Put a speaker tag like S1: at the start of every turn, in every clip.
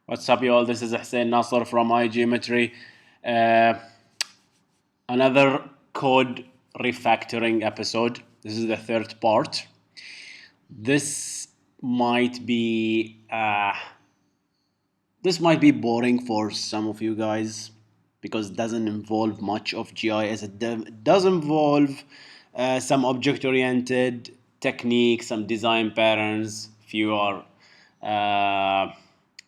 S1: What's up, y'all? This is Hussein Nasser from IGeometry. Uh, Another code refactoring episode. This is the third part. This might be boring for some of you guys because it doesn't involve much of GIS. It does involve some object-oriented techniques, some design patterns. Uh,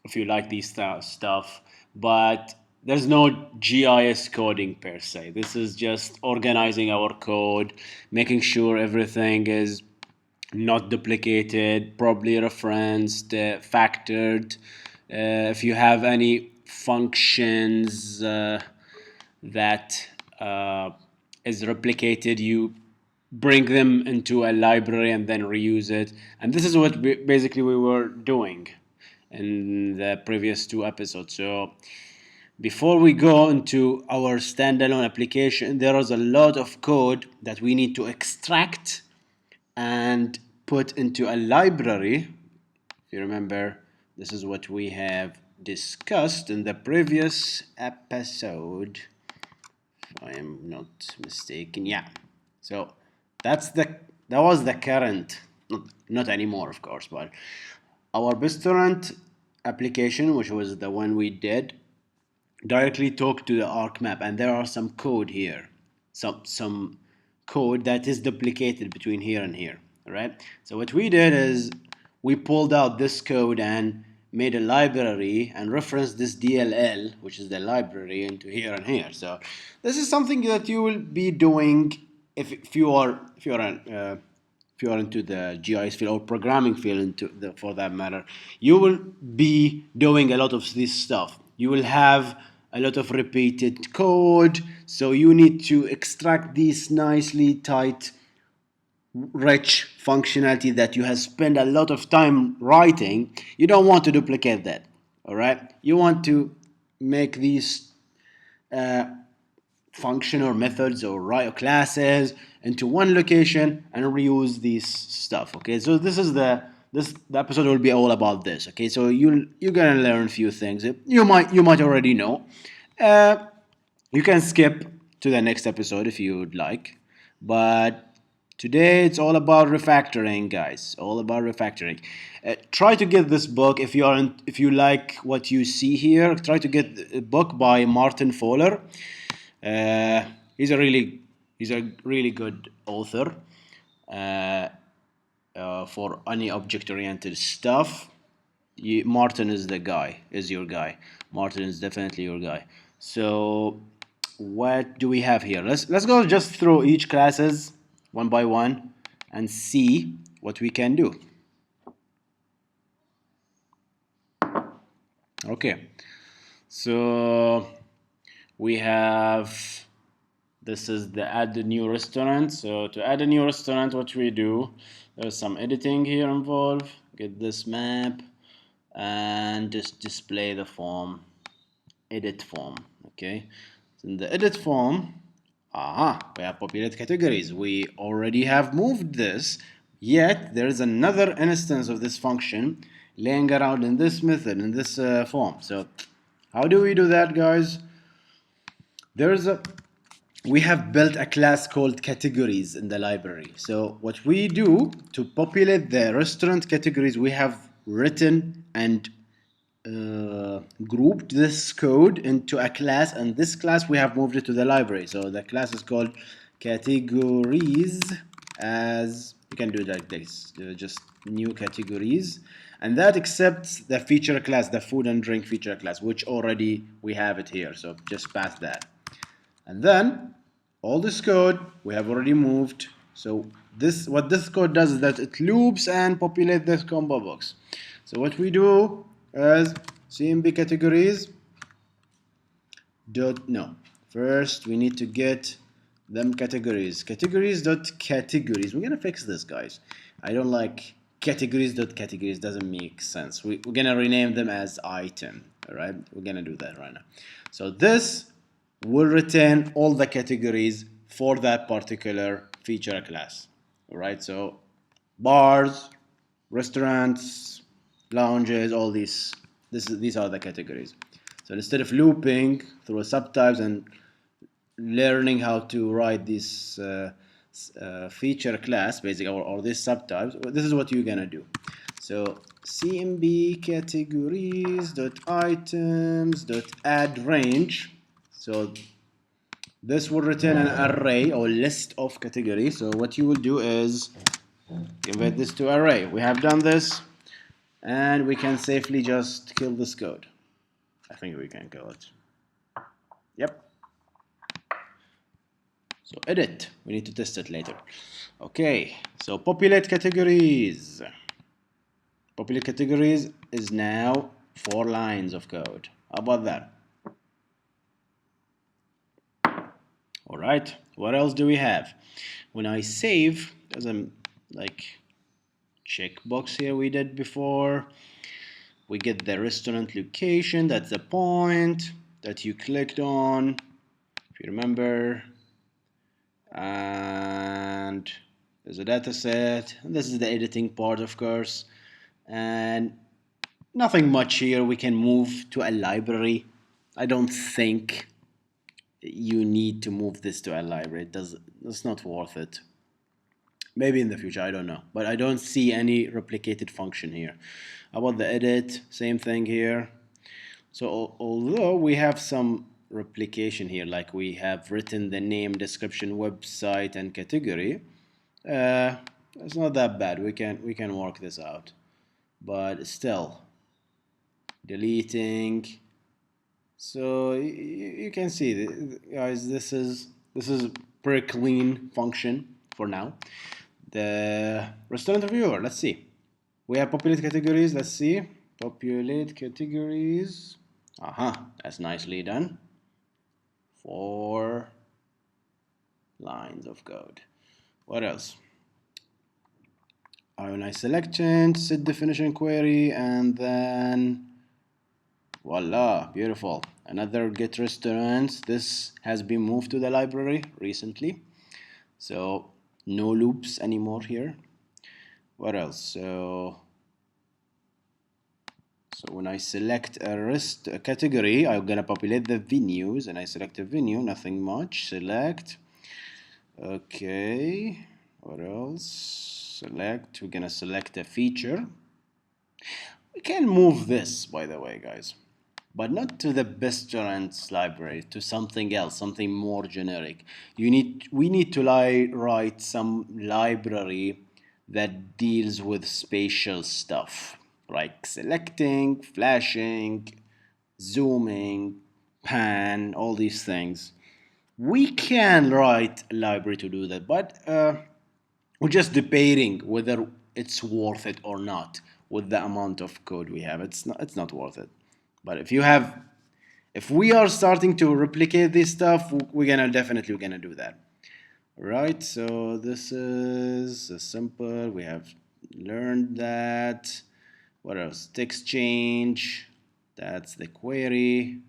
S1: if you like these stuff, but there's no GIS coding per se. This is just organizing our code, making sure everything is not duplicated, properly referenced, factored. If you have any functions that is replicated, you bring them into a library and then reuse it. And this is what basically we were doing in the previous two episodes. So before we go into our standalone application, there is a lot of code that we need to extract and put into a library. If you remember, this is what we have discussed in the previous episode, if I am not mistaken. Yeah. So that was the current, not anymore, of course, but our Bestaurant application, which was the one we did, directly talk to the arc map, and there are some code here, some code that is duplicated between here and here. All right. So what we did is we pulled out this code and made a library and referenced this DLL, which is the library, into here and here. So this is something that you will be doing if you are into the GIS field or programming field, for that matter. You will be doing a lot of this stuff. You will have a lot of repeated code, so you need to extract these nicely tight, rich functionality that you have spent a lot of time writing. You don't want to duplicate that. All right, you want to make these function or methods or classes into one location and reuse these stuff. Okay, so the episode will be all about this. Okay, so you're gonna learn a few things you might already know. You can skip to the next episode if you would like, but today it's all about refactoring, guys. All about refactoring. Try to get this book if you like what you see here. Try to get a book by Martin Fowler. He's a really good author for any object-oriented stuff. Martin is your guy. Martin is definitely your guy. So what do we have here? Let's go just through each classes one by one and see what we can do. Okay, so we have, this is the add a new restaurant. So to add a new restaurant, what we do, there's some editing here involved. Get this map and just display the form, edit form. Okay, so in the edit form, we have populate categories. We already have moved this, yet there is another instance of this function laying around in this method, in this form. So how do we do that, guys? We have built a class called categories in the library. So what we do to populate the restaurant categories, we have written and grouped this code into a class, and this class we have moved it to the library. So the class is called categories, as you can do it like this, just new categories, and that accepts the feature class, the food and drink feature class, which already we have it here. So just pass that. And then all this code we have already moved. So what this code does is that it loops and populates this combo box. So what we do is CMB categories dot no. First we need to get them categories. Categories. We're gonna fix this, guys. I don't like categories. Doesn't make sense. We're gonna rename them as item. All right, we're gonna do that right now. So this will return all the categories for that particular feature class. All right, so bars, restaurants, lounges, all these These are the categories. So instead of looping through subtypes and learning how to write this feature class, basically, or this subtypes, this is what you're gonna do. So cmb categories dot items dot add range. So this will return an array or list of categories. So what you will do is convert this to array. We have done this, and we can safely just kill this code. I think we can kill it. Yep. So edit. We need to test it later. Okay. So populate categories. Populate categories is now 4 lines of code. How about that? All right. What else do we have? When I save, there's a like checkbox here we did before. We get the restaurant location. That's the point that you clicked on, if you remember. And there's a data set. And this is the editing part, of course. And nothing much here. We can move to a library. I don't think you need to move this to a library. It's not worth it. Maybe in the future, I don't know. But I don't see any replicated function here. How about the edit? Same thing here. So although we have some replication here, like we have written the name, description, website, and category, it's not that bad. We can work this out. But still, deleting. So you can see, guys, this is pretty clean function for now. The restaurant reviewer, let's see. We have populate categories, let's see. Populate categories. That's nicely done. 4 lines of code. What else? Ionize selection, set definition query, and then voila, beautiful. Another get restaurants. This has been moved to the library recently. So no loops anymore here. What else? So when I select a category, I'm gonna populate the venues, and I select a venue, nothing much. Select. Okay. What else? Select. We're gonna select a feature. We can move this, by the way, guys, but not to the Bestaurants library, to something else, something more generic. We need to write some library that deals with spatial stuff, like selecting, flashing, zooming, pan, all these things. We can write a library to do that, but we're just debating whether it's worth it or not with the amount of code we have. It's not worth it. But if we are starting to replicate this stuff, we're definitely gonna do that. Right, so this is simple. We have learned that. What else? Text change. That's the query.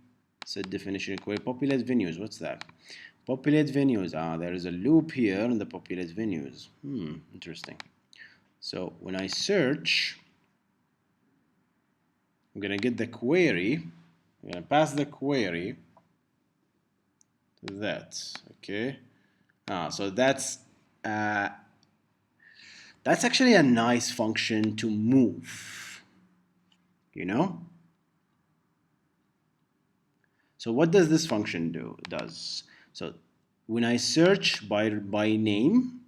S1: Set definition query. Populate venues. What's that? Populate venues. There is a loop here in the populate venues. Interesting. So when I search, I'm gonna get the query. I'm gonna pass the query to that. Okay. So that's actually a nice function to move. You know. So what does this function do? So when I search by name,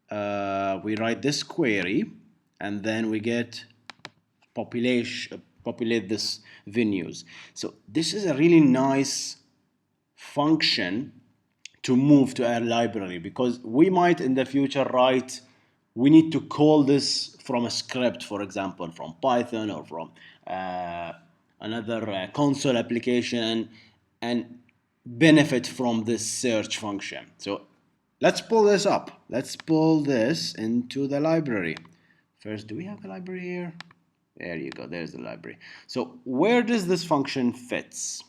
S1: we write this query, and then we get populate this venues. So this is a really nice function to move to our library, because we might in the future we need to call this from a script, for example, from Python or from another console application, and benefit from this search function. So let's pull this up. Let's pull this into the library. First, do we have a library here? There you go. There's the library. So where does this function fits?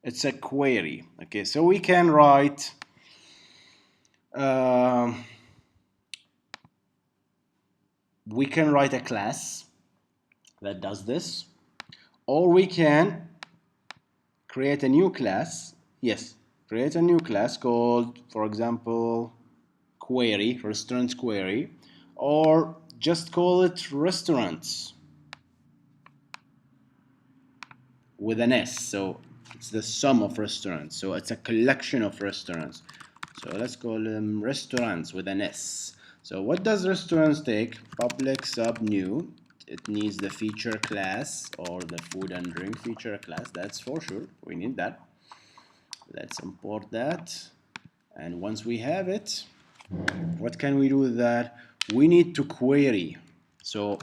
S1: It's a query. Okay, so we can write a class that does this, or we can create a new class. Yes, create a new class called, for example, query, restaurants query, or just call it restaurants with an S. So it's the sum of restaurants. So it's a collection of restaurants. So let's call them restaurants with an S. So what does restaurants take? Public sub new. It needs the feature class or the food and drink feature class. That's for sure. We need that. Let's import that. And once we have it, what can we do with that? We need to query. So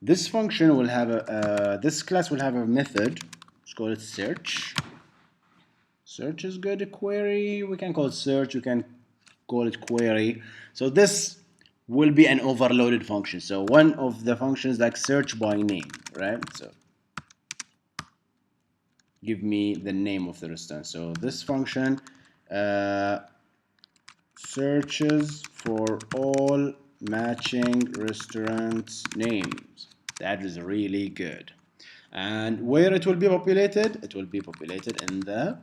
S1: this function will have a this class will have a method. Let's call it search. Search is good. Query, we can call it search, we can call it query. So this will be an overloaded function. So one of the functions like search by name, right? So give me the name of the restaurant. So this function searches for all matching restaurants names. That is really good. And where it will be populated? It will be populated in the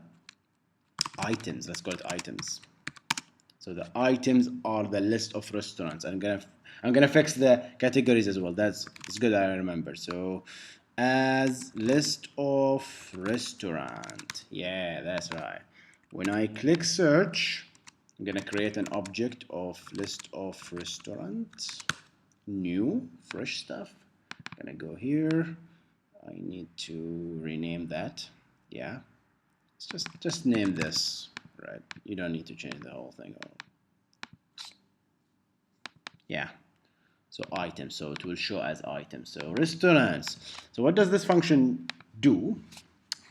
S1: items. Let's call it items. So the items are the list of restaurants. I'm gonna fix the categories as well. It's good that I remember. So as list of restaurant. Yeah, that's right. When I click search, I'm gonna create an object of list of restaurants. New, fresh stuff. I'm gonna go here. I need to rename that. Yeah. Just name this, right? You don't need to change the whole thing. Yeah. So items, so it will show as items. So restaurants. So what does this function do?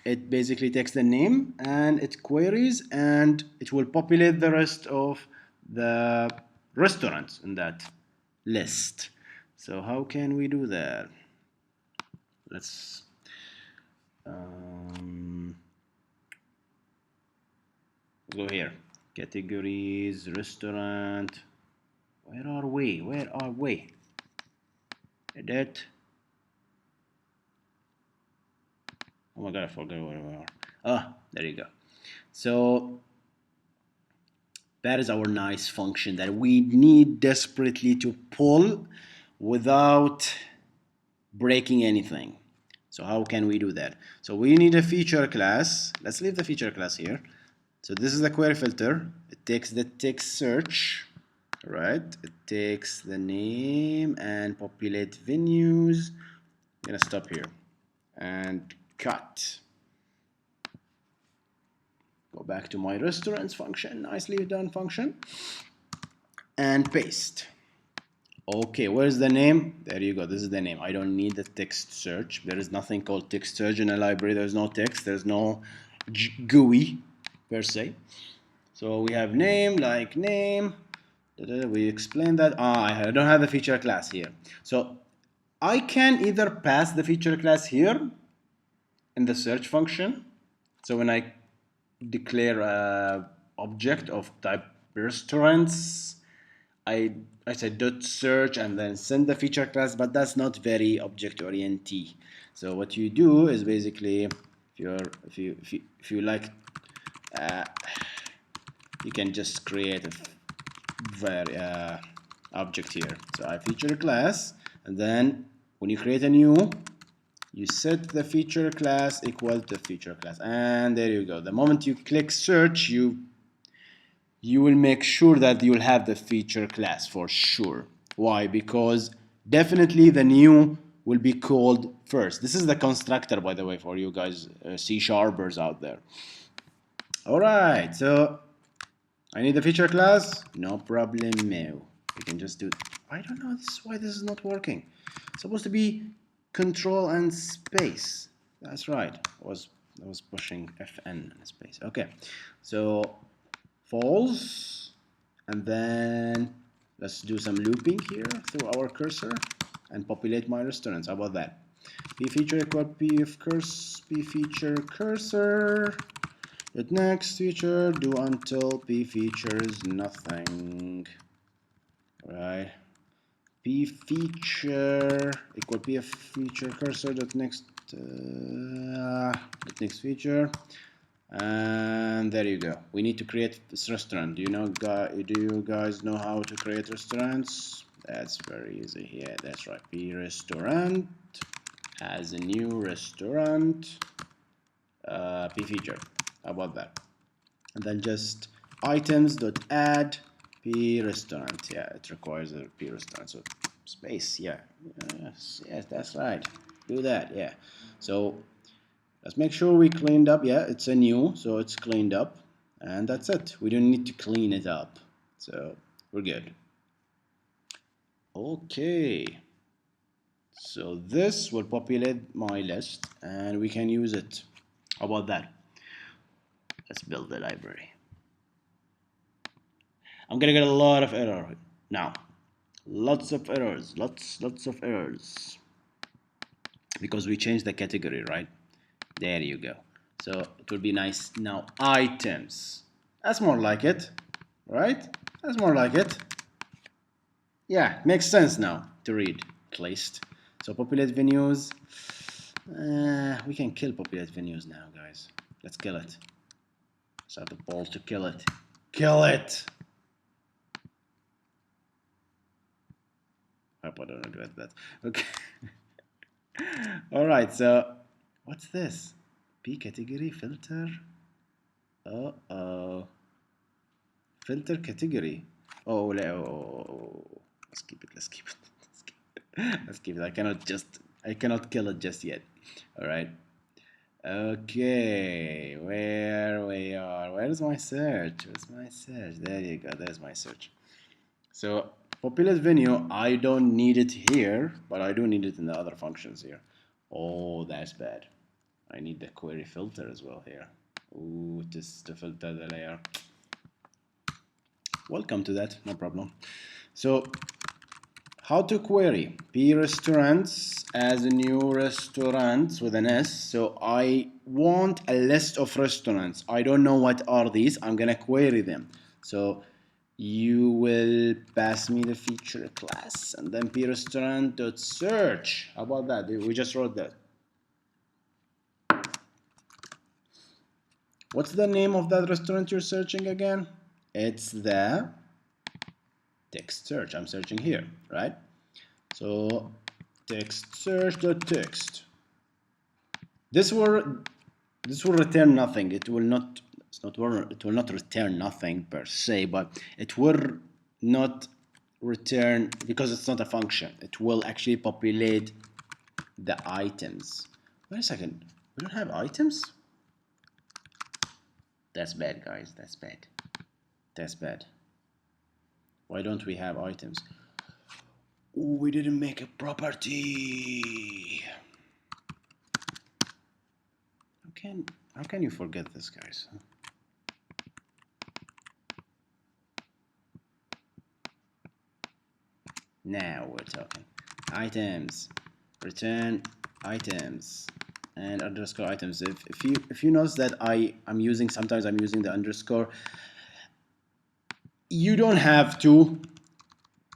S1: It basically takes the name and it queries and it will populate the rest of the restaurants in that list. So how can we do that? Let's go here. Categories, restaurant. Where are we? Where are we? Edit. Oh my god, I forgot where we are. Ah, there you go. So that is our nice function that we need desperately to pull without breaking anything. So how can we do that? So we need a feature class. Let's leave the feature class here. So this is the query filter. It takes the text search, right? It takes the name and populate venues. I'm gonna stop here and cut. Go back to my restaurants function, nicely done function, and paste. Okay, where's the name? There you go, this is the name. I don't need the text search. There is nothing called text search in a library. There's no text, there's no GUI per se. So we have name, like name. We explained that. I don't have the feature class here. So I can either pass the feature class here in the search function. So when I declare a object of type restaurants, I said dot search and then send the feature class, but that's not very object oriented. So what you do is basically, if you like, you can just create a object here. So I feature class, and then when you create a new, you set the feature class equal to feature class, and there you go. The moment you click search, you will make sure that you'll have the feature class for sure. Why? Because definitely the new will be called first. This is the constructor, by the way, for you guys C-sharpers out there. All right, so I need the feature class. No problem, no. We can just do. I don't know. This is why this is not working. It's supposed to be control and space. That's right. I was pushing FN and space. Okay, so false, and then let's do some looping here through our cursor and populate my restaurants. How about that? P feature equal P feature cursor. But next feature do until p feature is nothing, right? P feature equal p feature cursor dot next feature, and there you go. We need to create this restaurant. Do you guys know how to create restaurants? That's very easy here. That's right. P restaurant as a new restaurant. P feature. How about that? And then just items dot add p restaurant. Yeah, it requires a p restaurant. So space. Yeah. Yes, that's right. Do that. Yeah. So let's make sure we cleaned up. Yeah, it's a new, so it's cleaned up, and that's it. We don't need to clean it up, so we're good. Okay. So this will populate my list, and we can use it. How about that? Let's build the library. I'm gonna get a lot of error now. Lots of errors. Lots of errors. Because we changed the category, right? There you go. So it will be nice now. Items. That's more like it, right? That's more like it. Yeah, makes sense now to read at least. So populate venues. We can kill populate venues now, guys. Let's kill it. Let's have the balls to kill it. Kill it! I hope I don't regret that. Okay. Alright, so what's this? P category filter? Uh-oh. Filter category. Oh, let's keep it. Let's keep it. Let's keep it. I cannot kill it just yet. All right. Okay, where we are. Where's my search? Where's my search? There you go. There's my search. So populate venue, I don't need it here, but I do need it in the other functions here. Oh, that's bad. I need the query filter as well here. Ooh, just to filter the layer. Welcome to that, no problem. So how to query p restaurants as a new restaurant with an S. So I want a list of restaurants. I don't know what are these. I'm gonna query them. So you will pass me the feature class and then p restaurant dot search. How about that? We just wrote that. What's the name of that restaurant you're searching again? It's the text search. I'm searching here, right? So text search dot text. This will return nothing. It will not return nothing per se, but it will not return because it's not a function. It will actually populate the items. Wait a second. We don't have items? That's bad, guys. That's bad. That's bad. Why don't we have items? Ooh, we didn't make a property. How can you forget this, guys? Now we're talking. Items, return items, and underscore items. If you notice that sometimes I'm using the underscore, you don't have to.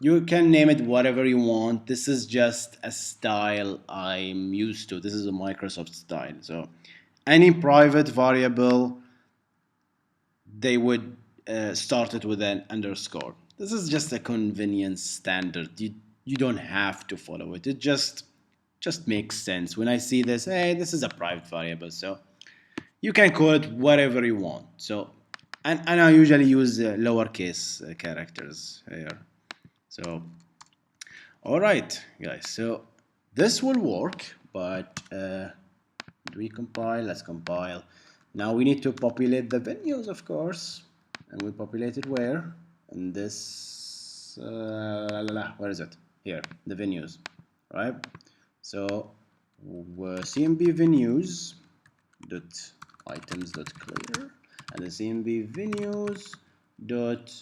S1: You can name it whatever you want. This is just a style I'm used to. This is a Microsoft style. So any private variable, they would start it with an underscore. This is just a convenience standard. You don't have to follow it. It just makes sense. When I see this, hey, this is a private variable, so you can call it whatever you want. So, and I usually use lowercase characters here. So, all right, guys. So this will work, but do we compile? Let's compile. Now we need to populate the venues, of course, and we populate it where? In this, where is it? Here, the venues, right? So CMB venues dot items dot clear, and the CMB venues dot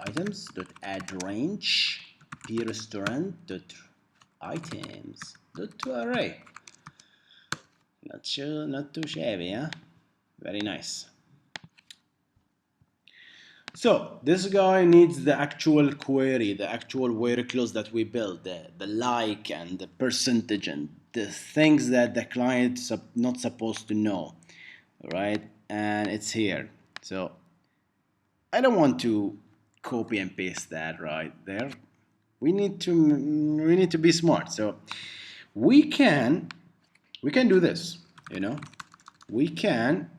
S1: items dot add range p restaurant dot items dot to array. Not too shabby, huh? Very nice. So this guy needs the actual query, the actual where clause that we build, the like and the percentage and the things that the client's not supposed to know, right? And it's here. So I don't want to copy and paste that right there. We need to be smart. So we can do this, you know. We can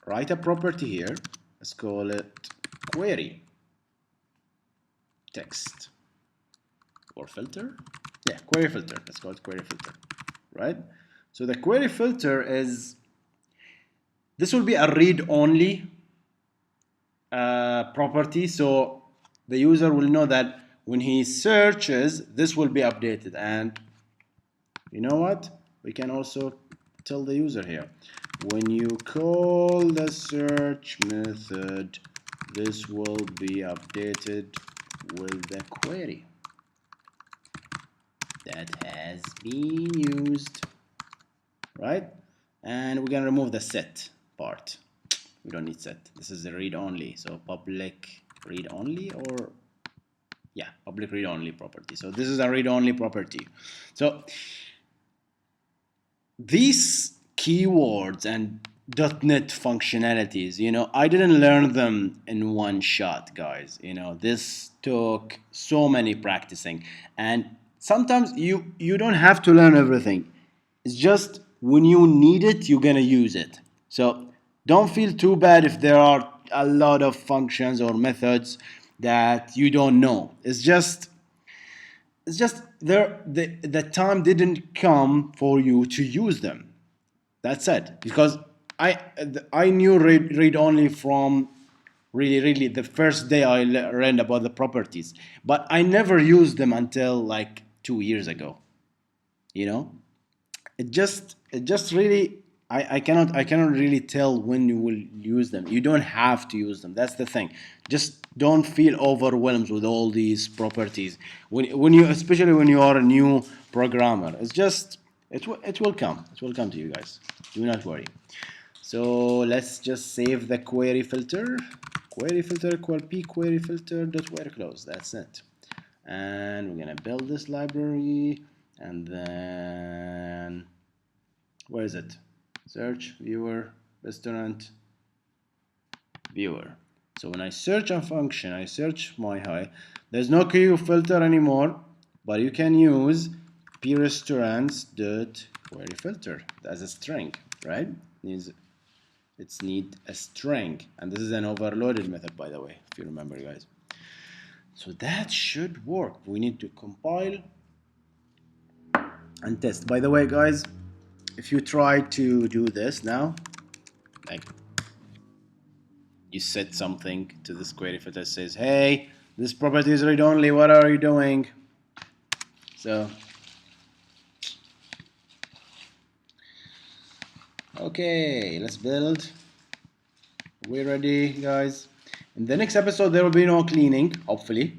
S1: write a property here. Let's call it query text or filter. Yeah, query filter. Let's call it query filter, right? So the query filter is, this will be a read-only property, so the user will know that when he searches, this will be updated. And you know what? We can also tell the user here, when you call the search method, this will be updated with the query that has been used, right? And we're gonna remove the set part. We don't need set. This is a read only. So public read only, or yeah, public read only property. So this is a read only property. So these keywords and .NET functionalities, you know, I didn't learn them in one shot, guys. You know, this took so many practicing, and sometimes you don't have to learn everything. It's just when you need it, you're gonna use it. So don't feel too bad if there are a lot of functions or methods that you don't know. It's just the time didn't come for you to use them. That's it. Because I knew read only from really the first day I learned about the properties, but I never used them until like 2 years ago. You know, it just really, I cannot really tell when you will use them. You don't have to use them. That's the thing. Just don't feel overwhelmed with all these properties when you, especially when you are a new programmer. It's just, it will come to you guys. Do not worry. So let's just save the query filter. Query filter equal p query filter dot where close. That's it. And we're gonna build this library, and then where is it? Search viewer restaurant viewer. So when I search a function, I search my high. There's no query filter anymore, but you can use p restaurants dot query filter as a string, right? It's need a string, and this is an overloaded method, by the way, if you remember, guys. So that should work. We need to compile and test. By the way, guys, if you try to do this now, like you set something to this query filter that says, hey, this property is read only, what are you doing? So okay, let's build. We're ready, guys. In the next episode there will be no cleaning, hopefully.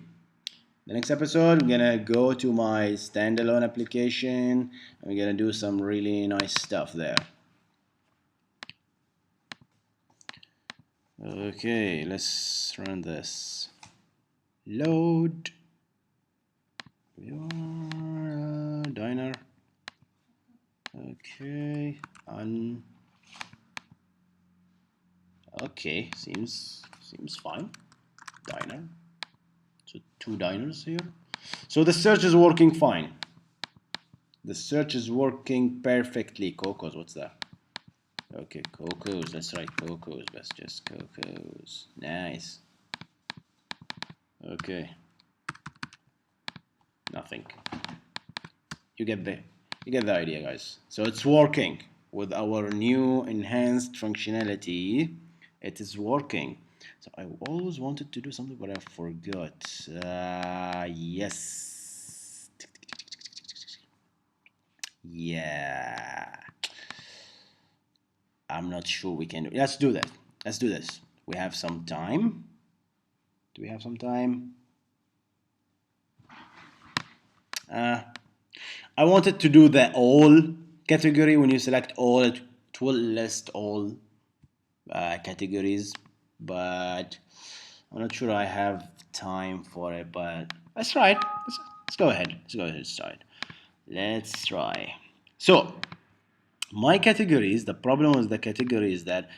S1: The next episode, I'm gonna go to my standalone application, and we're gonna do some really nice stuff there. Okay, let's run this. Load your diner. Okay, okay, seems fine. Diner. So 2 diners here. So the search is working fine. The search is working perfectly. Cocos, what's that? Okay, Cocos. That's right, Cocos. That's just Cocos. Nice. Okay. Nothing. You get the idea, guys. So it's working with our new enhanced functionality. It is working. So I always wanted to do something, but I forgot. Yes. Yeah. I'm not sure we can do. Let's do that. Let's do this. We have some time. Do we have some time? I wanted to do the all category, when you select all, it will list all categories, but I'm not sure I have time for it, but let's try it. Let's go ahead. Let's go ahead and start. Let's try. So my categories, the problem with the category is that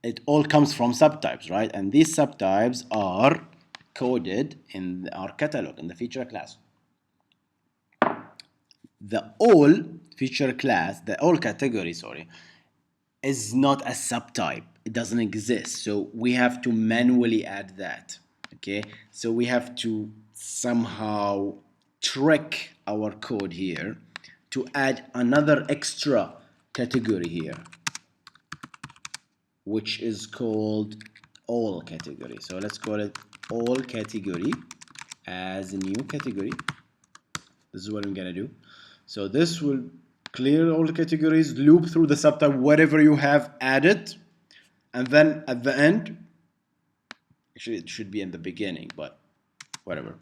S1: it all comes from subtypes, right? And these subtypes are coded in our catalog, in the feature class. The all feature class, the all category, sorry, is not a subtype. It doesn't exist. So we have to manually add that. Okay. So we have to somehow trick our code here to add another extra category here, which is called all category. So let's call it all category as a new category. This is what I'm gonna do. So this will clear all the categories, loop through the subtype, whatever you have added, and then at the end, actually it should be in the beginning, but whatever.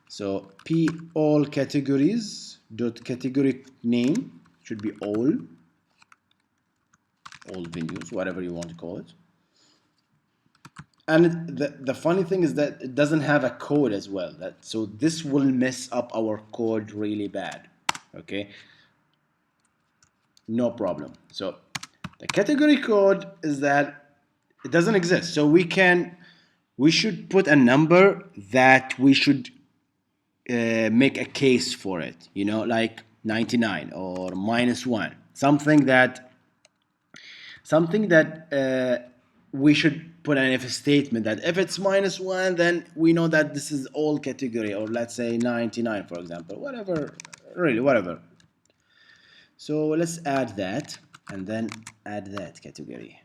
S1: So p all categories dot category name should be all venues, whatever you want to call it. And the funny thing is that it doesn't have a code as well. So this will mess up our code really bad. Okay, no problem. So the category code is that it doesn't exist. So we should put a number that we should make a case for it. You know, like 99 or -1, something that we should put an if statement that if it's -1, then we know that this is all category, or let's say 99, for example, whatever, really, whatever. So let's add that, and then add that category.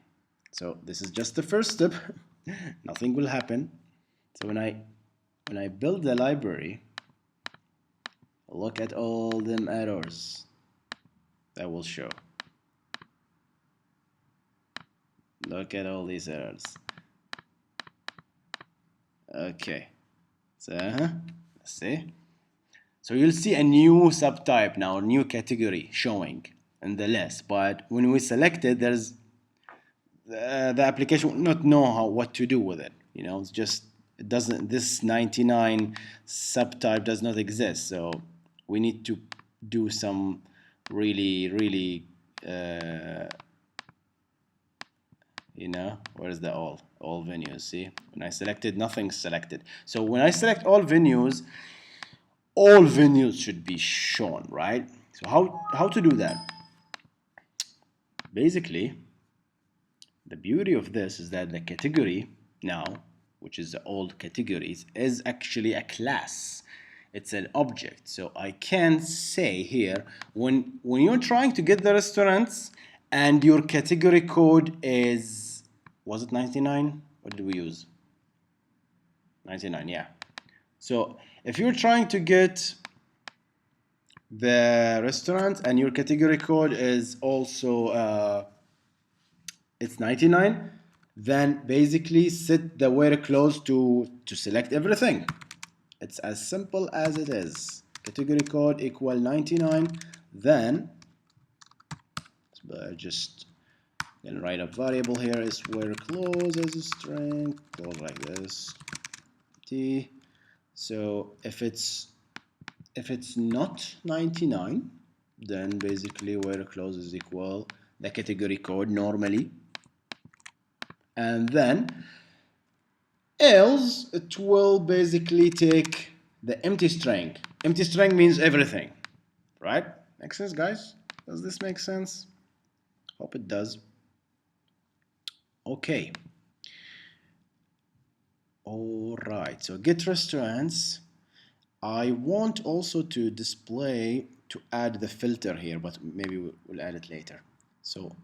S1: So this is just the first step. Nothing will happen. So when I build the library, look at all them errors that will show. Look at all these errors. Okay, so let's see. So you'll see a new subtype now, a new category showing in the list. But when we select it, there's the application will not know what to do with it. You know, it's just, it doesn't. This 99 subtype does not exist. So we need to do some really you know, where's the all venues? See, when I selected, nothing's selected. So when I select all venues should be shown, right? So how to do that? Basically, the beauty of this is that the category now, which is the old categories, is actually a class. It's an object. So I can say here, when you're trying to get the restaurants and your category code is, was it 99? What did we use? 99, yeah. So if you're trying to get the restaurant and your category code is also it's 99, then basically set the where clause to select everything. It's as simple as it is. Category code equal 99, then just gonna write a variable here is where clause as a string, close like this, t. So if it's not 99, then basically where clause is equal the category code normally, and then else it will basically take the empty string. Empty string means everything, right? Makes sense, guys? Does this make sense? Hope it does. Okay. All right, so get restaurants. I want also to display, to add the filter here, but maybe we'll add it later. So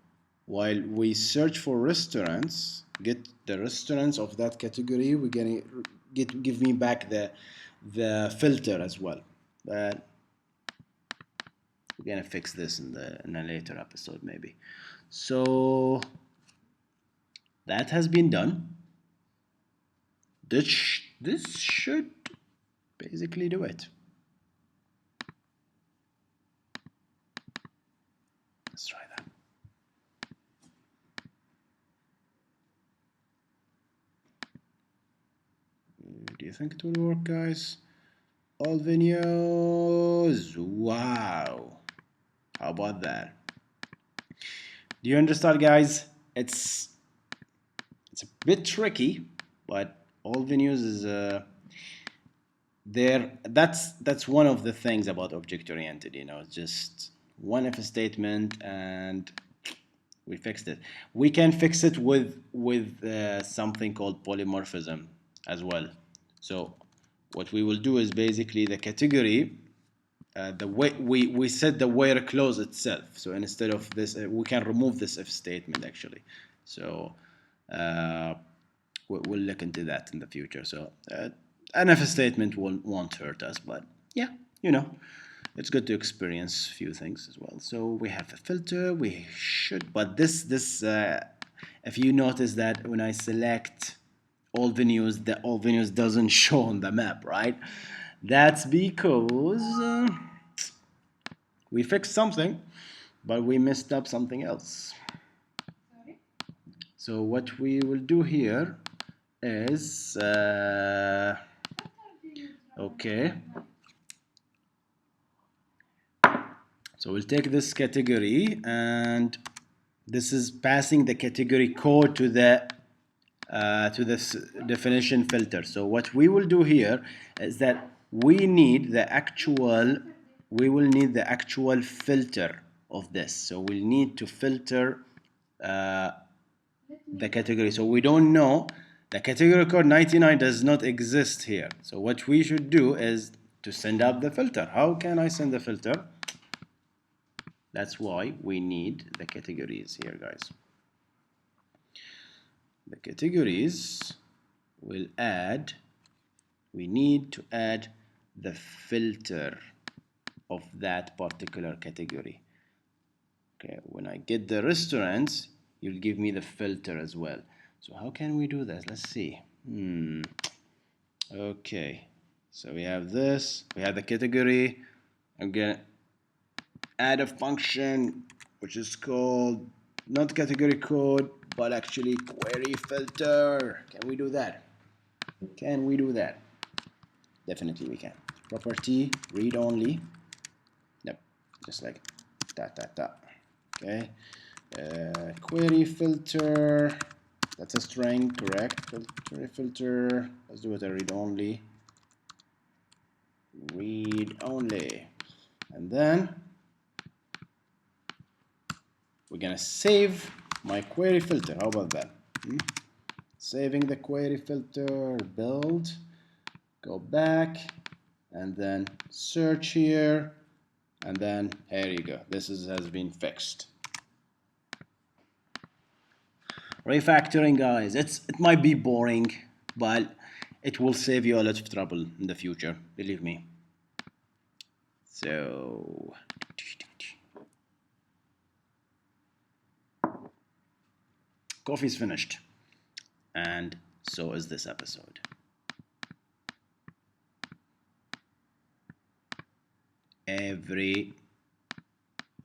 S1: while we search for restaurants, get the restaurants of that category, we're gonna give me back the filter as well. But we're gonna fix this in a later episode maybe. So that has been done. This should basically do it. Let's try that. Do you think it will work, guys? All venues. Wow. How about that? Do you understand, guys? It's a bit tricky, but all venues is there. That's one of the things about object oriented. You know, it's just one if statement, and we fixed it. We can fix it with something called polymorphism as well. So what we will do is basically the category. The way we set the where clause itself. So instead of this, we can remove this if statement actually. So we'll look into that in the future. So an if statement won't hurt us, but yeah, you know, it's good to experience a few things as well. So we have a filter. We should, but this if you notice that when I select all venues, the all venues doesn't show on the map, right? That's because we fixed something, but we messed up something else. Sorry? So what we will do here is, okay. So we'll take this category, and this is passing the category code to this definition filter. So what we will do here is that we will need the actual filter of this. So we'll need to filter the category. So we don't know, the category code 99 does not exist here. So what we should do is to send up the filter. How can I send the filter? That's why we need the categories here, guys. The categories will add, we need to add the filter of that particular category. Okay, when I get the restaurants, you'll give me the filter as well. So how can we do that? Let's see. Okay, so we have this, we have the category. I'm gonna add a function which is called not category code, but actually query filter. Can we do that? Can we do that? Definitely we can. Property read only. Yep, just like that. Okay. Query filter. That's a string, correct? Query filter. Let's do it a read only. Read only. And then we're gonna save my query filter. How about that? Saving the query filter, build, go back, and then search here, and then here you go. This has been fixed. Refactoring, guys, it might be boring, but it will save you a lot of trouble in the future, believe me. So coffee's finished, and so is this episode.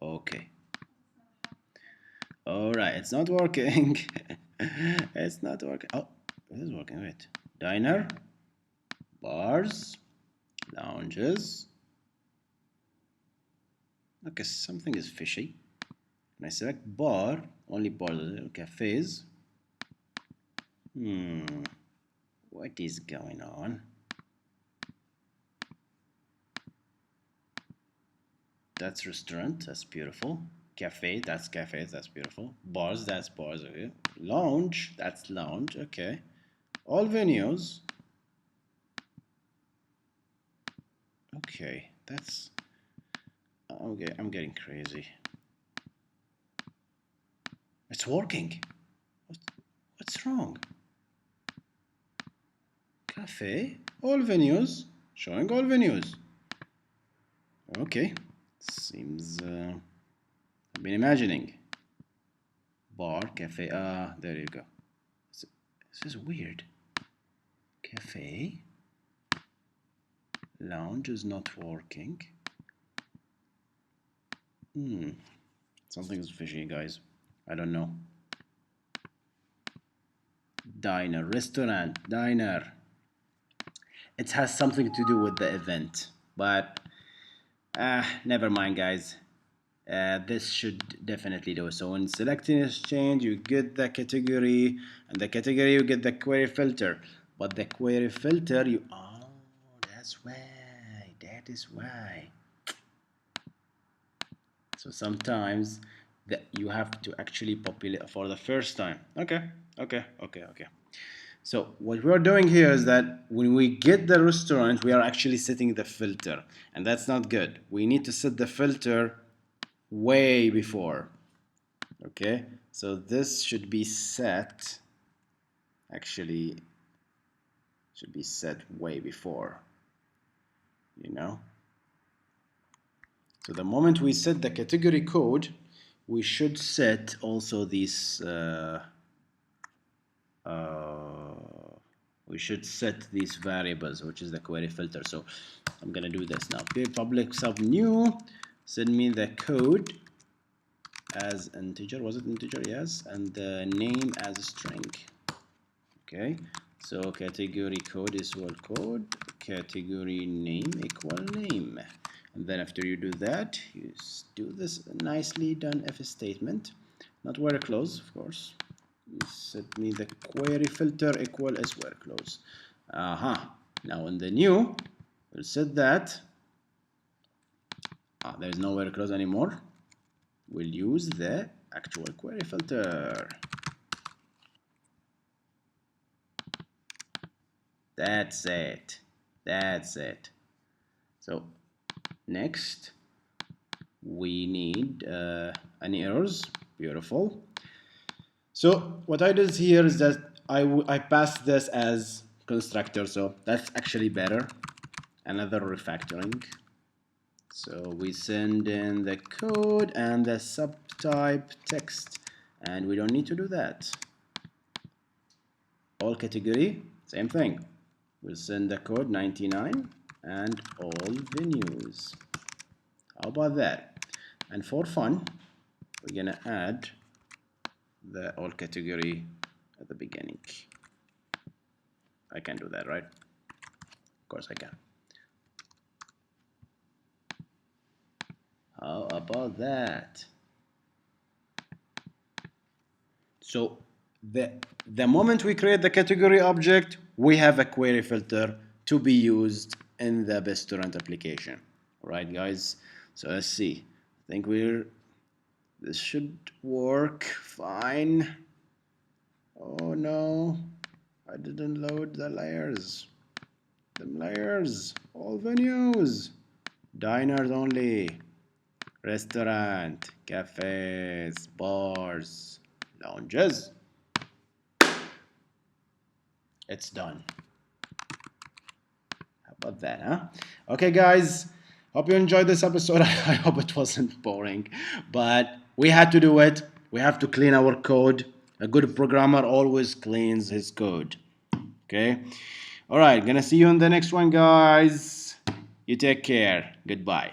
S1: Okay. Alright, it's not working. It's not working. Oh, it is working. Wait. Diner, bars, lounges. Okay, something is fishy. When I select bar, only bars, cafes. What is going on? That's restaurant, that's beautiful. Cafe, that's cafes, that's beautiful. Bars, that's bars. Okay. Lounge, that's lounge. Okay. All venues. Okay, that's. Okay, I'm getting crazy. It's working. What's wrong? Cafe, all venues, showing all venues. Okay, seems. I've been imagining. Bar, cafe, there you go. This is weird. Cafe. Lounge is not working. Something is fishy, guys. I don't know. Diner, restaurant, diner. It has something to do with the event, but never mind, guys. This should definitely do. So when selecting exchange, you get the category, and the category you get the query filter. But the query filter, that's why. That is why. So sometimes you have to actually populate for the first time. Okay. So what we're doing here is that when we get the restaurant, we are actually setting the filter, and that's not good. We need to set the filter way before. Okay, so this should be set, actually should be set way before, so the moment we set the category code, we should set also these we should set these variables, which is the query filter. So I'm gonna do this now. Okay, public sub new, send me the code as integer. Was it integer? Yes. And the name as a string. Okay, so category code is equal code, category name equal name, and then after you do that, you do this nicely done if statement, not where close, of course. You set me the query filter equal as where close. Now in the new, we'll set that there's no where close anymore. We'll use the actual query filter. That's it. So next we need any errors. Beautiful. So what I did here is that I passed this as constructor, so that's actually better. Another refactoring. So we send in the code and the subtype text, and we don't need to do that. All category, same thing. We'll send the code 99 and all venues. How about that? And for fun, we're gonna add the all category at the beginning. I can do that, right? Of course I can. How about that? So the moment we create the category object, we have a query filter to be used in the Bestaurants application. All right, guys. So let's see. I think this should work fine. Oh no, I didn't load the layers. All venues, diners only, restaurant, cafes, bars, lounges. It's done. How about that, huh? Okay, guys. Hope you enjoyed this episode. I hope it wasn't boring, but we had to do it. We have to clean our code. A good programmer always cleans his code. Okay? All right, gonna see you in the next one, guys. You take care. Goodbye.